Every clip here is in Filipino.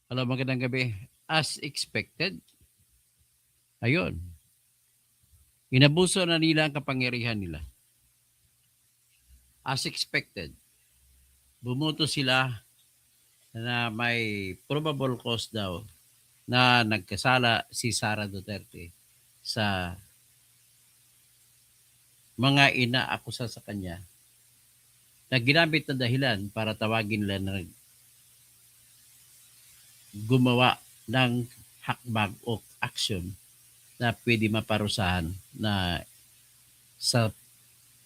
Hello, magandang gabi. As expected, ayun, inabuso na nila ang kapangyarihan nila. As expected, bumoto sila na may probable cause daw na nagkasala si Sara Duterte sa mga inaakusa sa kanya na ginamit na dahilan para tawagin nila na gumawa ng hakbang o action na pwede maparusahan na sa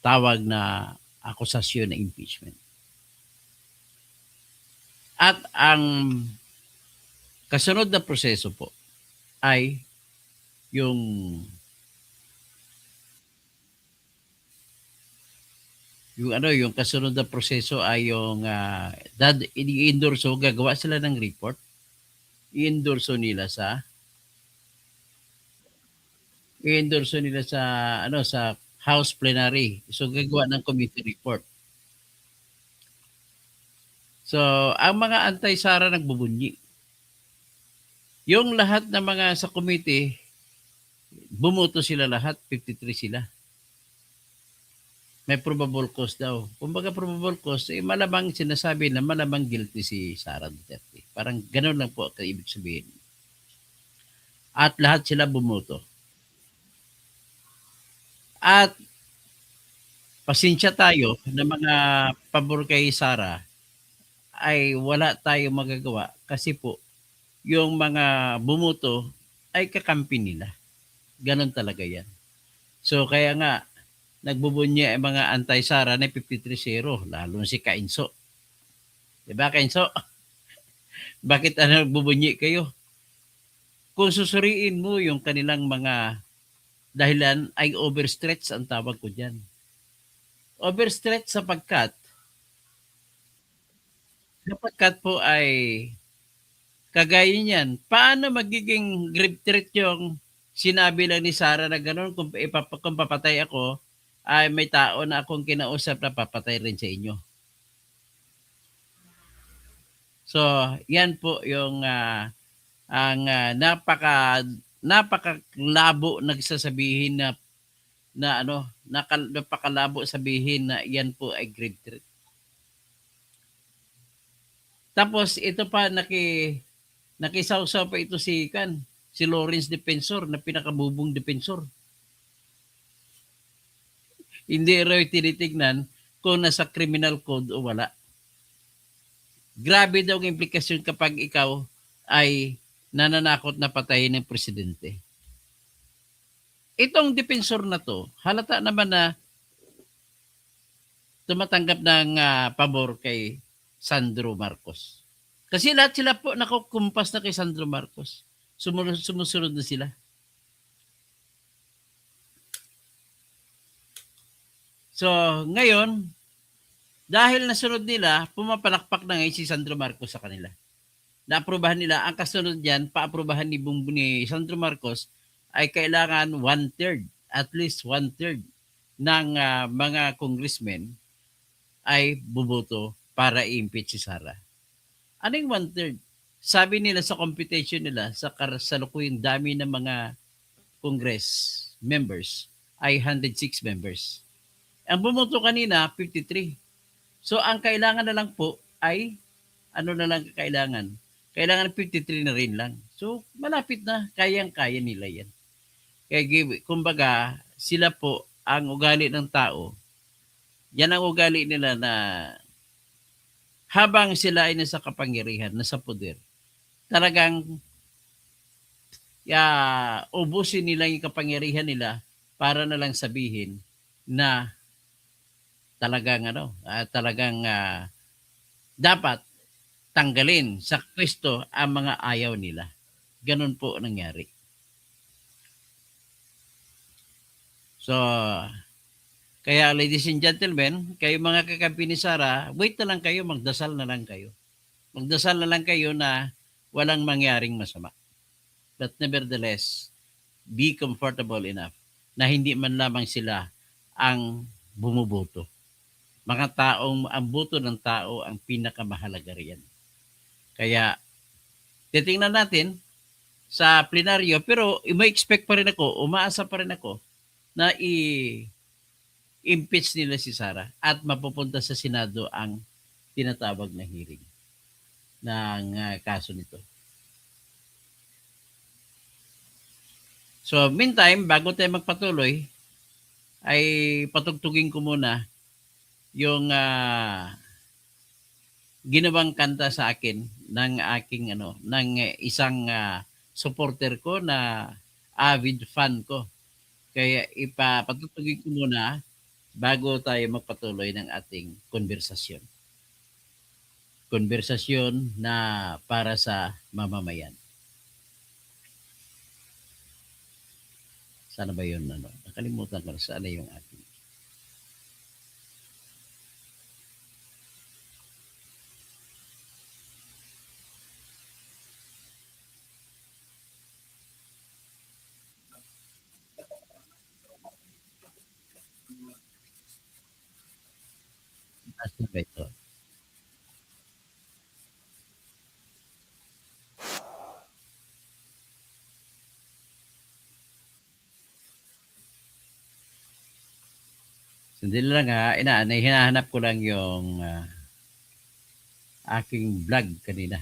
tawag na akusasyon na impeachment. At ang kasunod na proseso po ay yung yung kasunod na proseso ay yung i-endorso, gagawa sila ng report, i-endorso nila sa i-endorso nila sa sa House Plenary. So gagawa ng committee report. So ang mga anti-Sara nagbubunyi. Yung lahat ng mga sa committee, bumoto sila lahat, 53 sila. May probable cause daw. Kumbaga probable cause, malamang sinasabi na malamang guilty si Sara Duterte. Parang gano'n lang po ang ibig sabihin. At lahat sila bumoto. At pasensya tayo na mga pabor kay Sara ay wala tayong magagawa kasi po yung mga bumoto ay kakampi nila. Gano'n talaga yan. So kaya nga, nagbubunyi ang mga anti-Sara na 53-0, lalo na si Kainso. Diba, Kainso? Bakit nagbubunyi kayo? Kung susuriin mo yung kanilang mga dahilan ay overstretch ang tawag ko dyan. Overstretch sapagkat po ay kagaya niyan. Paano magiging grip threat yung sinabi lang ni Sara na gano'n kung papatay ako, ay may tao na akong kinausap na papatay rin sa inyo. So, yan po yung ang napakalabo nagsasabihin napakalabo sabihin na yan po ay grade 3. Tapos ito pa nakisawsaw pa ito si Lawrence Defensor na pinakabubong defensor. Hindi raw tinitignan kung nasa criminal code o wala. Grabe daw ang implikasyon kapag ikaw ay nananakot na patayin ng presidente. Itong defensor na to, halata naman na tumatanggap ng pabor kay Sandro Marcos. Kasi lahat sila po nakukumpas na kay Sandro Marcos. Sumusunod na sila. So, ngayon, dahil nasunod nila, pumapalakpak na ngayon si Sandro Marcos sa kanila. Naaprubahan nila, ang kasunod niyan, paaprubahan ni Sandro Marcos ay kailangan one-third, at least one-third ng mga congressmen ay buboto para i-impeach si Sara. Ano yung one-third? Sabi nila sa computation nila, sa kasalukuyang dami ng mga Congress members ay 106 members. Ang bumoto kanina, 53. So, ang kailangan na lang po ay, ano na lang kailangan? Kailangan 53 na rin lang. So, malapit na. Kayang-kaya nila yan. Kaya, kumbaga, sila po, ang ugali ng tao, yan ang ugali nila na habang sila ay nasa kapangyarihan, nasa poder, talagang ubusin nila yung kapangyarihan nila para na lang sabihin na talagang dapat tanggalin sa pwesto ang mga ayaw nila. Ganun po nangyari. So, kaya ladies and gentlemen, kayo mga kakampi ni Sara, wait na lang kayo, magdasal na lang kayo. Magdasal na lang kayo na walang mangyaring masama. But nevertheless, be comfortable enough na hindi man lamang sila ang bumuboto. Ang boto ng tao ang pinakamahalaga riyan. Kaya Titingnan natin sa plenaryo, pero may expect pa rin ako, umaasa pa rin ako na impeach nila si Sara at mapupunta sa Senado ang tinatawag na hearing ng kaso nito. So, meantime, bago tayo magpatuloy, ay patugtugin ko muna yung ginawang kanta sa akin ng aking ng isang supporter ko na avid fan ko. Kaya ipapatutugin ko muna bago tayo magpatuloy ng ating konversasyon. Konversasyon na para sa mamamayan. Sana ba yun? Nakalimutan ko na saan na yung ating. Asan ba ito? Sandali lang ha. Hinahanap ko lang yung aking vlog kanina.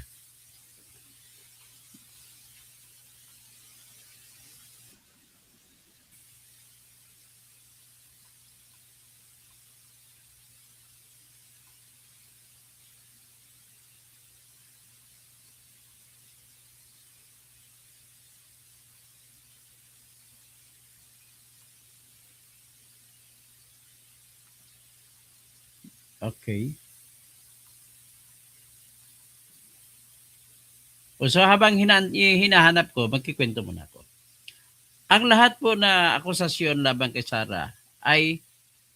Okay. So habang hinahanap ko, magkikwento muna ako. Ang lahat po na akusasyon laban kay Sara ay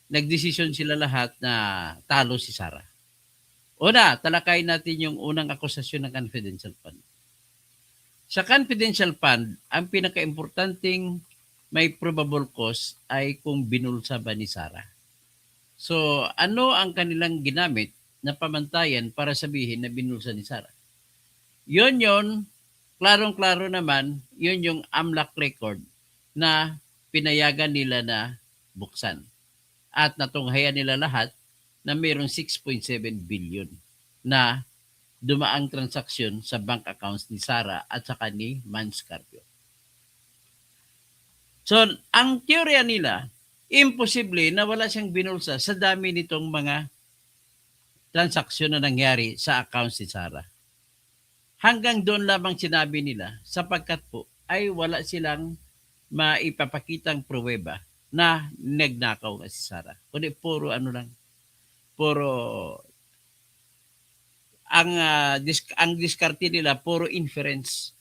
nagdesisyon sila lahat na talo si Sara. Una, talakay natin yung unang akusasyon ng confidential fund. Sa confidential fund, ang pinaka-importanting may probable cause ay kung binulsa ba ni Sara. So, ano ang kanilang ginamit na pamantayan para sabihin na binulsa ni Sara? Yun, klarong-klaro naman, yun yung AMLAC record na pinayagan nila na buksan. At natunghayan nila lahat na mayroong 6.7 billion na dumaang transaksyon sa bank accounts ni Sara at saka ni Mans Carpio. So, ang teorya nila, imposible na wala siyang binulsa sa dami nitong mga transaksyon na nangyari sa accounts ni Sara. Hanggang doon lamang sinabi nila sapagkat po ay wala silang maipapakitang pruweba na nagnakaw si Sara. Kundi puro puro ang diskarte nila puro inference.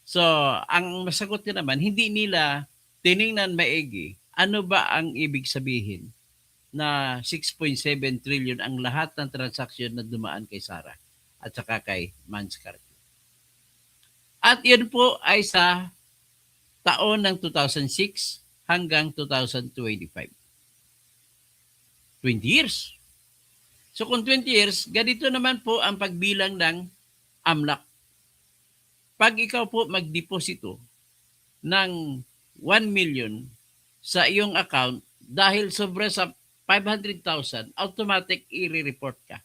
So, ang masagot nila naman, hindi nila tiningnan maigi ano ba ang ibig sabihin na 6.7 trillion ang lahat ng transaksyon na dumaan kay Sara at saka kay Mans Carpio. At yun po ay sa taon ng 2006 hanggang 2025. 20 years. So kung 20 years, ganito naman po ang pagbilang ng AMLAC. Pag ikaw po magdeposito ng 1 million sa iyong account dahil sobra sa 500,000, automatic i-report ka.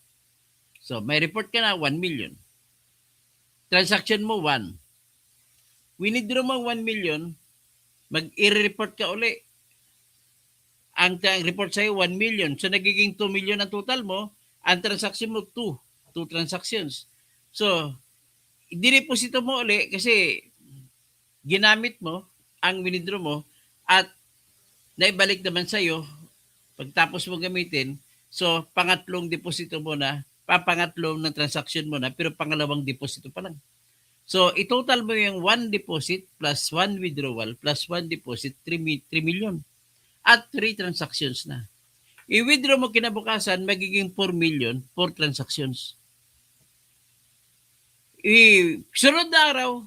So may report ka na 1 million. Transaction mo 1. Winidraw mo 1 million, mag-i-report ka uli. Ang report sa'yo 1 million. So nagiging 2 million ang total mo. Ang transaction mo 2 transactions. So, dineposito mo uli kasi ginamit mo ang winidraw mo at naibalik naman sa'yo pagtapos mo gamitin. So, pangatlong deposito mo na, pangatlong ng transaction mo na, pero pangalawang deposito pa lang. So, itotal mo yung 1 deposit plus 1 withdrawal plus 1 deposit, 3 million. At 3 transactions na. I-withdraw mo kinabukasan, magiging 4 million, 4 transactions. Sunod na araw,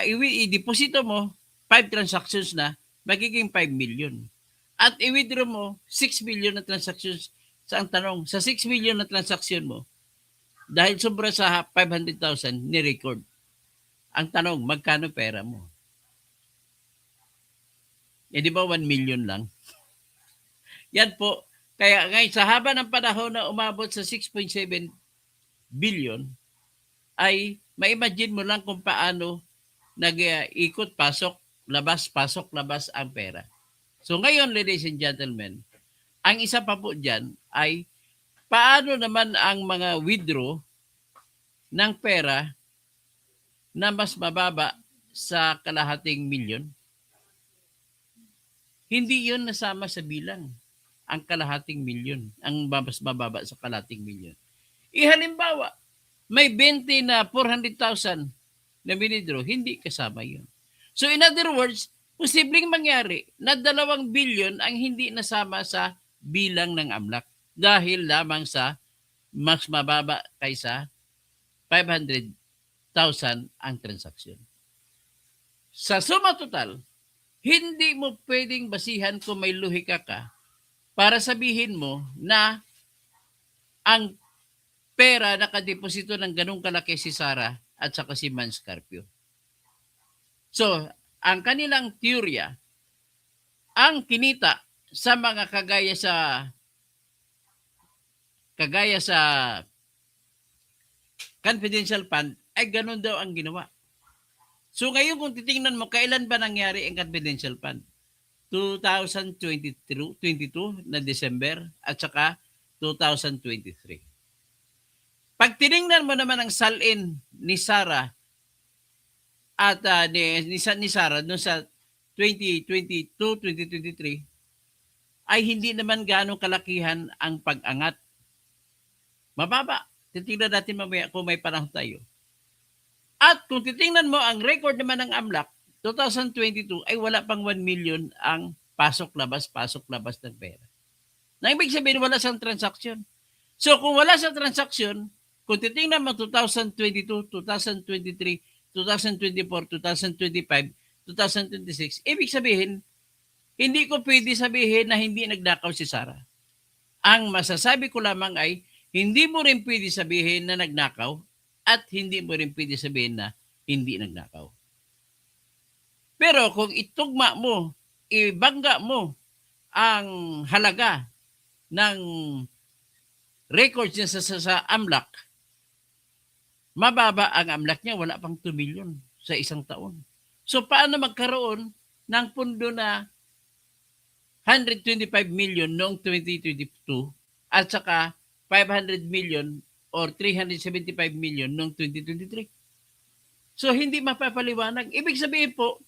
i-deposito mo, 5 transactions na, magiging 5 million. At i-withdraw mo, 6 million na transactions. Sa ang tanong, sa 6 million na transaction mo, dahil sobra sa 500,000, ni-record. Ang tanong, magkano pera mo? Eh di ba 1 million lang? Yan po. Kaya ngayon sa haba ng panahon na umabot sa 6.7 billion, ay ma-imagine mo lang kung paano nag-ikot, pasok, labas ang pera. So ngayon, ladies and gentlemen, ang isa pa po dyan ay paano naman ang mga withdraw ng pera na mas mababa sa kalahating milyon? Hindi yun nasama sa bilang ang kalahating milyon, ang mas mababa sa kalahating milyon. Halimbawa, may 20 na 400,000 na withdraw, hindi kasama yun. So in other words, posibleng mangyari na 2 billion ang hindi nasama sa bilang ng AMLAC dahil lamang sa mas mababa kaysa 500,000 ang transaksyon. Sa suma total, hindi mo pwedeng basihan kung may luhika ka para sabihin mo na ang pera nakadeposito ng ganung kalaki si Sara at saka si Man Scarpio. So, ang kanilang teorya, ang kinita sa mga kagaya sa confidential fund ay ganun daw ang ginawa. So ngayon kung titingnan mo, kailan ba nangyari ang confidential fund? 2022 na December at saka 2023. Pag tiningnan mo naman ang salin ni Sara at ni Sara noon sa 2022-2023 ay hindi naman gaano kalakihan ang pag-angat. Mababa. Titingnan natin mamaya kung may panahon tayo. At kung titingnan mo ang record naman ng AMLAC, 2022 ay wala pang 1 million ang pasok-labas ng pera. Na ibig sabihin wala siyang transaksyon. So kung wala siyang transaksyon, kung titingnan mo 2022, 2023, 2024, 2025, 2026, ibig sabihin, hindi ko pwede sabihin na hindi nagnakaw si Sara. Ang masasabi ko lamang ay, hindi mo rin pwede sabihin na nagnakaw at hindi mo rin pwede sabihin na hindi nagnakaw. Pero kung itugma mo, ibangga mo ang halaga ng records niya sa AMLAC, mababa ang AMLAC niya, wala pang 2 million sa isang taon. So paano magkaroon ng pundo na 125 million noong 2022 at saka 500 million or 375 million noong 2023. So, hindi mapapaliwanag. Ibig sabihin po,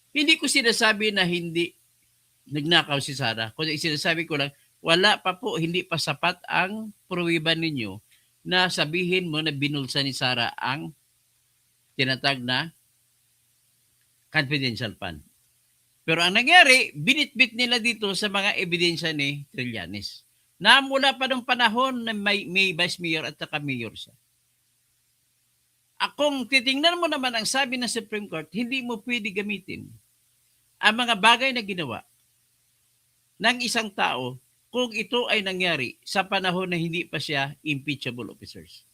hindi ko sinasabi na hindi nagnakaw si Sara. Kung sinasabi ko lang, wala pa po, hindi pa sapat ang pruwiban ninyo na sabihin mo na binulsa ni Sara ang tinatag na confidential fund. Pero ang nangyari, binitbit nila dito sa mga ebidensya ni Trillanes na mula pa ng panahon na may vice mayor at saka mayor siya. Kung titingnan mo naman ang sabi ng Supreme Court, hindi mo pwede gamitin ang mga bagay na ginawa ng isang tao kung ito ay nangyari sa panahon na hindi pa siya impeachable officers.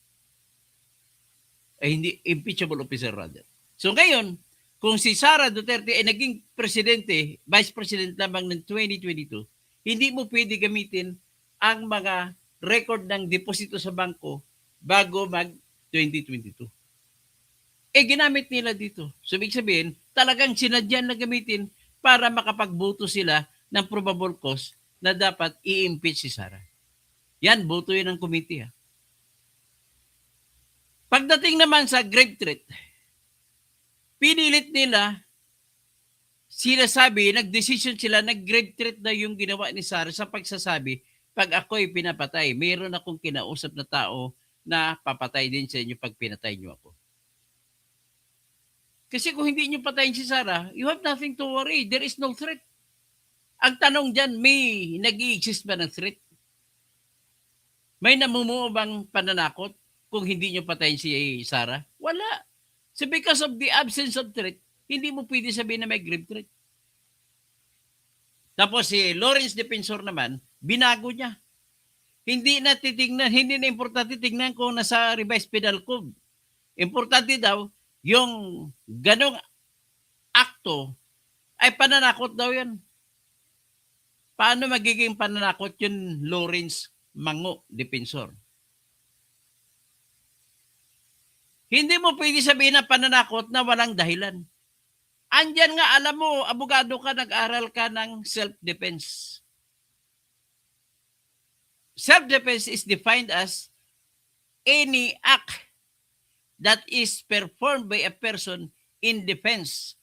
Hindi impeachable officer rather. So ngayon, kung si Sara Duterte ay naging presidente, vice president lamang ng 2022, hindi mo pwede gamitin ang mga record ng deposito sa bangko bago mag-2022. Ginamit nila dito. So, ibig sabihin, talagang sinadyan na gamitin para makapagboto sila ng probable cause na dapat i-impeach si Sara. Yan, boto yun ng committee. Pagdating naman sa grave threat, pinilit nila, sinasabi, nag-decision sila, nag-grave threat na yung ginawa ni Sara sa pagsasabi, pag ako'y pinapatay, mayroon akong kinausap na tao na papatay din sa inyo pag pinatay nyo ako. Kasi kung hindi nyo patayin si Sara, you have nothing to worry. There is no threat. Ang tanong dyan, may nag-i-exist ba ng threat? May namumuo bang pananakot kung hindi nyo patayin si Sara? Wala. So because of the absence of threat, hindi mo pwede sabihin na may grave threat. Tapos si Lawrence Defensor naman, binago niya. Hindi na titingnan, hindi na importante tingnan kung nasa revised penal code. Importante daw, yung ganong akto ay pananakot daw yan. Paano magiging pananakot yun, Lawrence Mango, defensor? Hindi mo pwede sabihin na pananakot na walang dahilan. Andyan nga, alam mo, abogado ka, nag-aral ka ng self-defense. Self-defense is defined as any act that is performed by a person in defense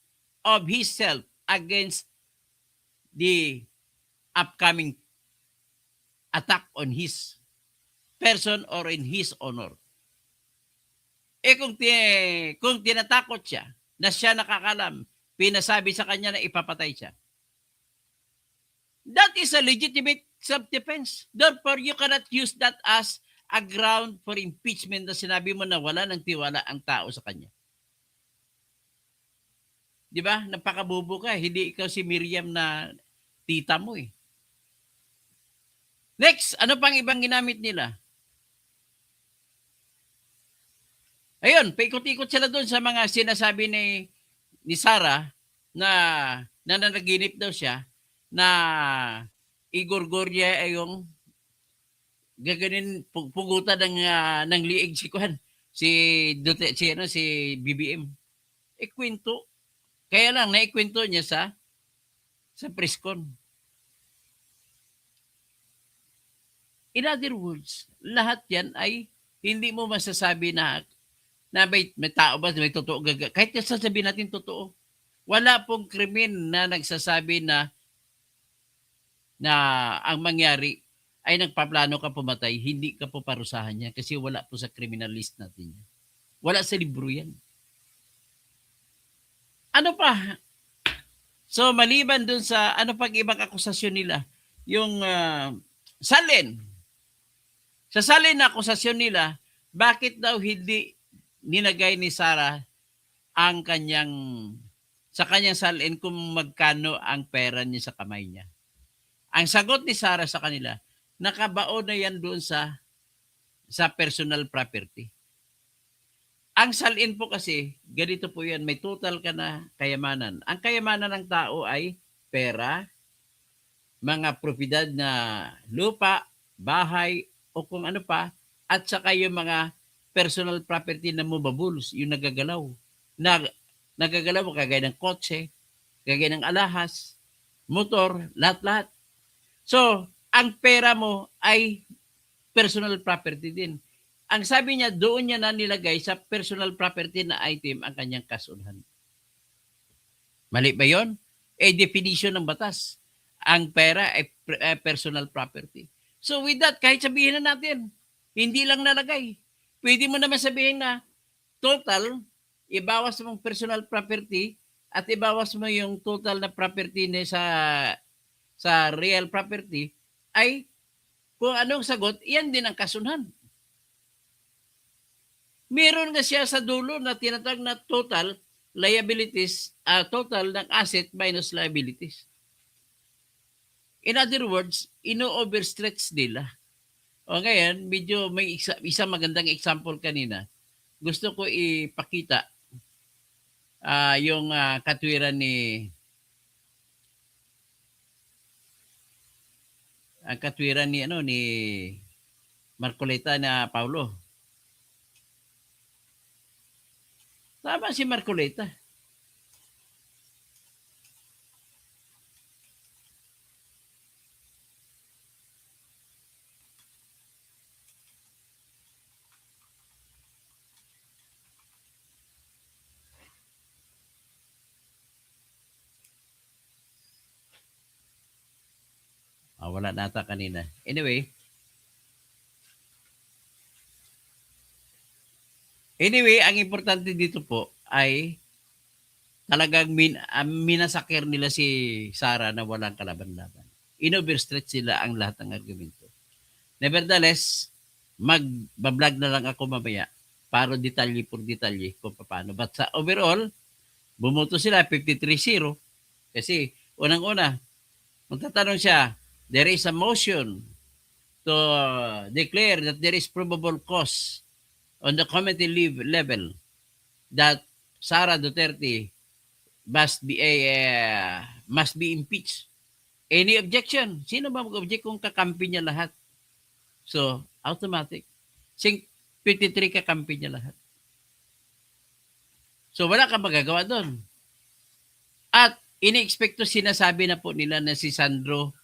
of himself against the upcoming attack on his person or in his honor. Kung tinatakot siya na siya nakakalam, pinasabi sa kanya na ipapatay siya, that is a legitimate self-defense. Therefore, you cannot use that as a ground for impeachment na sinabi mo na wala ng tiwala ang tao sa kanya. Di ba? Napakabubo ka. Hindi ikaw si Miriam na tita mo eh. Next, ano pang ibang ginamit nila? Ayun, paikot-ikot sila doon sa mga sinasabi ni Sarah na nananaginip daw siya na igorgor niya ay yung gaganin pugutan ng liig si Kuan, si BBM. Ikwento. Kaya lang naikwento niya sa presscon. In other words, lahat yan ay hindi mo masasabi na may tao ba, may totoo. Kahit sasabihin natin totoo, wala pong krimen na nagsasabi na ang mangyari ay nagpaplano ka pumatay, hindi ka po parusahan niya kasi wala po sa criminal list natin. Wala sa libro yan. Ano pa? So, maliban dun sa ano pang ibang akusasyon nila, yung salin. Sa salin na akusasyon nila, bakit daw hindi nilagay ni Sarah ang sa kanyang salin kung magkano ang pera niya sa kamay niya? Ang sagot ni Sarah sa kanila, nakabaon na yan doon sa personal property. Ang salin po kasi, ganito po yan, may total ka na kayamanan. Ang kayamanan ng tao ay pera, mga propiedad na lupa, bahay, o kung ano pa, at saka yung mga personal property na movables, yung nagagalaw. Nagagalaw mo kagaya ng kotse, kagaya ng alahas, motor, lahat-lahat. So, ang pera mo ay personal property din. Ang sabi niya, doon niya na nilagay sa personal property na item ang kanyang kasunhan. Mali ba yon? Definition ng batas. Ang pera ay personal property. So with that, kahit sabihin na natin, hindi lang nalagay. Pwede mo naman sabihin na total, ibawas mong personal property at ibawas mo yung total na property na sa real property ay kung anong sagot, iyan din ang kasunhan. Meron nga siya sa dulo na tinatag na total liabilities, total ng asset minus liabilities. In other words, ino-overstretch nila. O ngayon, medyo may isang magandang example kanina. Gusto ko ipakita yung katwiran ni Marcoleta na Paulo. Tama si Marcoleta. Wala nata kanina. Anyway, ang importante dito po ay talagang minasakir nila si Sarah na walang kalaban-laban. In-overstretch sila ang lahat ng argumento. Nevertheless, mag-vlog na lang ako mamaya para detalye por detalye kung paano. But sa overall, bumoto sila 53-0 kasi unang-una, kung tatanong siya, there is a motion to declare that there is probable cause on the committee level that Sara Duterte must be impeached. Any objection? Sino ba mag-object kung kakampi niya lahat? So, automatic. 53 kakampi niya lahat. So, wala kang magagawa doon. At ini-expecto sinasabi na po nila na si Sandro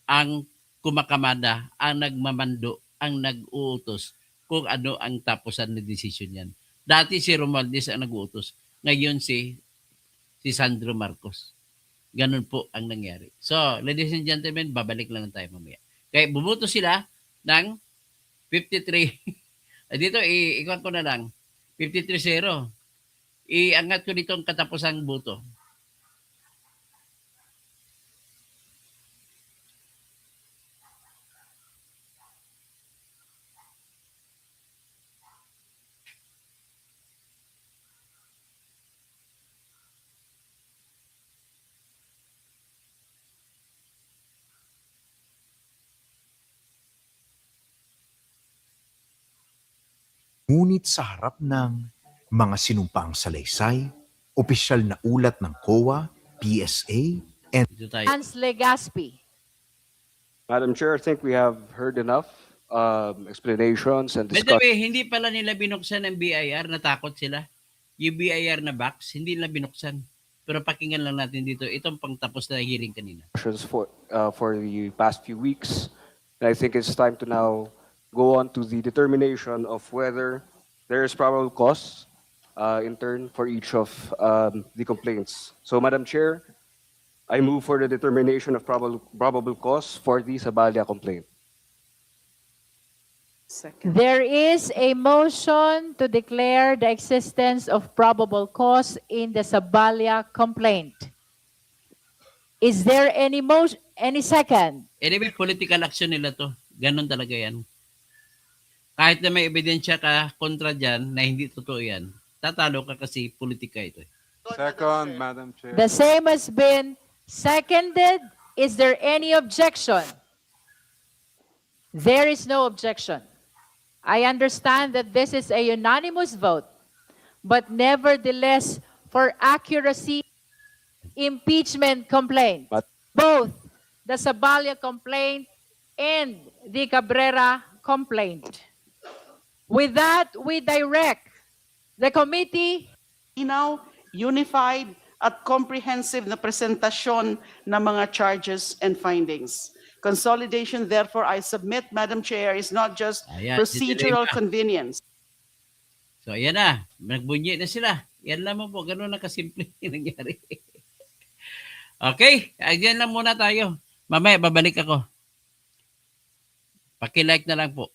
ang kumakamada, ang nagmamando, ang nag-uutos kung ano ang tapusan ng desisyon yan. Dati si Romualdez ang nag-uutos. Ngayon si Sandro Marcos. Ganun po ang nangyari. So, ladies and gentlemen, babalik lang tayo mamaya. Kaya bumuto sila ng 53. Dito, ikon ko na lang. 53-0. Iangat ko dito ang katapusang buto. Ngunit sa harap ng mga sinumpaang salaysay, opisyal na ulat ng COA, PSA, Dito tayo. Hans Legaspi. Madam Chair, I think we have heard enough explanations and By the discussion. way, hindi pala nila binuksan ng BIR, natakot sila. Yung BIR na box, hindi nila binuksan. Pero pakinggan lang natin dito, itong pangtapos na hearing kanina. For the past few weeks. And I think it's time to now go on to the determination of whether there is probable cause in turn for each of the complaints. So, Madam Chair, I move for the determination of probable cause for the Sabalia complaint. Second. There is a motion to declare the existence of probable cause in the Sabalia complaint. Is there any motion, any second? Anyway, political action nila to. Ganon talaga yan. Kahit na may ebidensya ka kontra dyan na hindi totoo yan, tatalo ka kasi politika ito. Second, Madam Chair. The same has been seconded. Is there any objection? There is no objection. I understand that this is a unanimous vote, but nevertheless, for accuracy, impeachment complaint, But- both the Sabalia complaint and the Cabrera complaint. With that, we direct the committee Inaw, unified at comprehensive na presentasyon ng mga charges and findings. Consolidation, therefore, I submit, Madam Chair, is not just Ayan, procedural didelay pa. convenience. So, ayan na. Nagbunyi na sila. Yan lamang po. Ganun na kasimple yung nangyari. Okay. Ayan lang muna tayo. Mamaya, babalik ako. Paki-like na lang po.